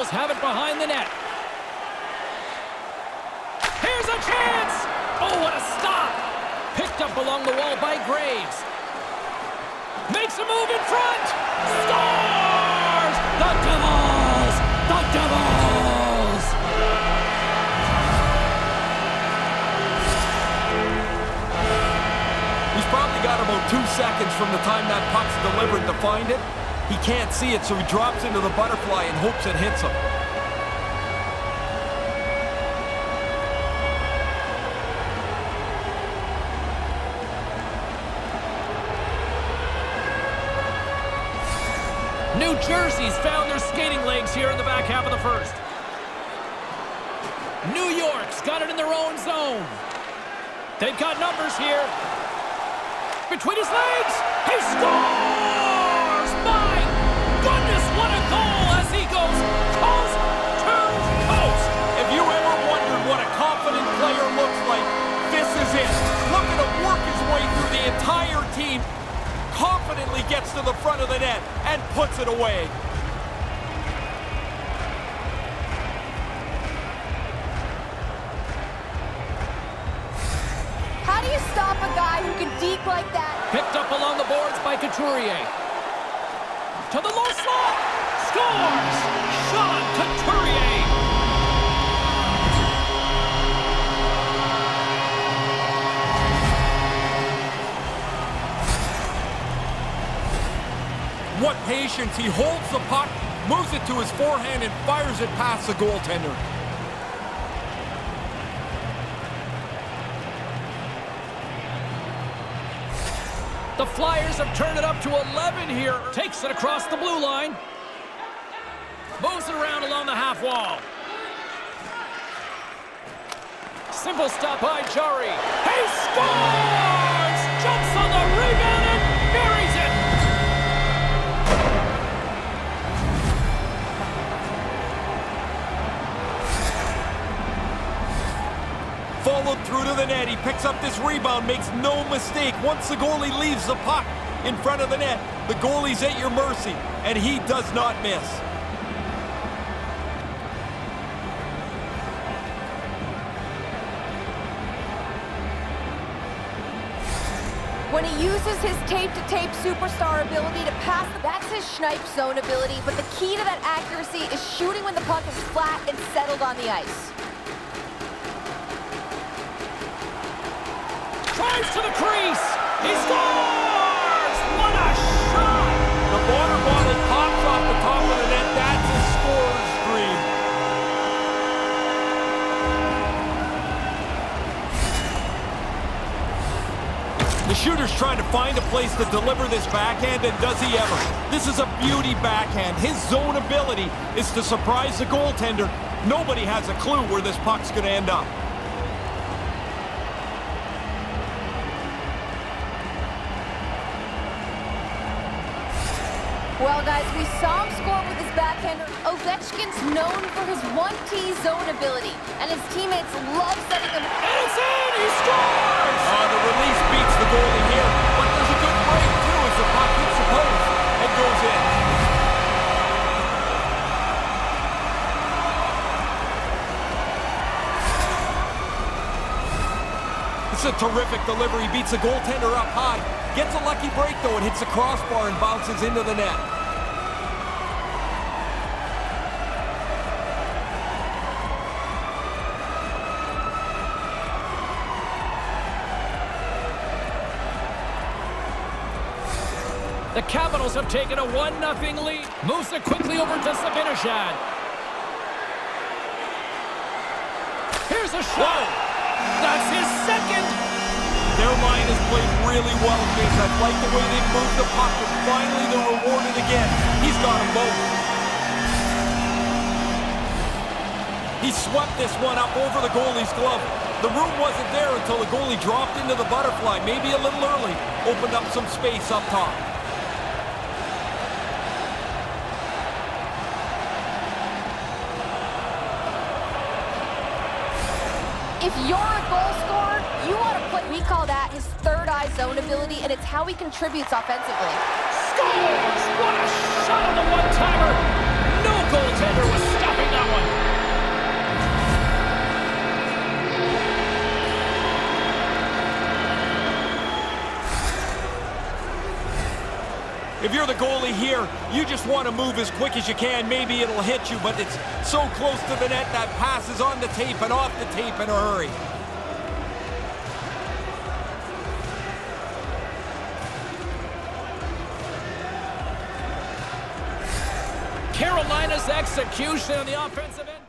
Capitals have it behind the net. Here's a chance! Oh, what a stop! Picked up along the wall by Graves. Makes a move in front! Scores! The Devils! The Devils! He's probably got about 2 seconds from the time that puck's delivered to find it. He can't see it, so he drops into the butterfly and hopes it hits him. New Jersey's found their skating legs here in the back half of the first. New York's got it in their own zone. They've got numbers here. Between his legs, he scores! My goodness, what a goal as he goes coast to coast! If you ever wondered what a confident player looks like, this is it. Look at him work his way through the entire team, confidently gets to the front of the net and puts it away. How do you stop a guy who can deke like that? Picked up along the boards by Couturier. To the low slot. Scores! Sean Couturier. What patience. He holds the puck, moves it to his forehand, and fires it past the goaltender. The Flyers have turned it up to 11 here. Takes it across the blue line. Moves it around along the half wall. Simple stop by Jari. He scores! Jumps on the rebound and buries it! Followed through to the net. He picks up this rebound, makes no mistake. Once the goalie leaves the puck in front of the net, the goalie's at your mercy, and he does not miss. When he uses his tape-to-tape superstar ability to pass, that's his snipe zone ability, but the key to that accuracy is shooting when the puck is flat and settled on the ice. Drives to the crease. He scores! What a shot! The water bottle pops off the top of the net. That's his scorer's dream. The shooter's trying to find a place to deliver this backhand, and does he ever? This is a beauty backhand. His zone ability is to surprise the goaltender. Nobody has a clue where this puck's going to end up. Well, guys, we saw him score with his backhander. Ovechkin's known for his 1T zone ability, and his teammates love setting him. And it's in! He scores! The release beats the goalie here, but there's a good break, too, as the puck hits the post and goes in. It's a terrific delivery. He beats the goaltender up high. Gets a lucky break, though. It hits the crossbar and bounces into the net. The Capitals have taken a 1-0 lead. Moves it quickly over to Zibanejad. Here's a shot. That's his second. Their line has played really well, James. I like the way they've moved the puck, and finally they're rewarded again. He's got them both. He swept this one up over the goalie's glove. The room wasn't there until the goalie dropped into the butterfly, maybe a little early, opened up some space up top. If you're a goal scorer, you want to play. We call that his third eye zone ability, and it's how he contributes offensively. Scores! What a shot on the one-timer! No goaltender was stopping If you're the goalie here, you just want to move as quick as you can. Maybe it'll hit you, but it's so close to the net that pass is on the tape and off the tape in a hurry. Carolina's execution on the offensive end.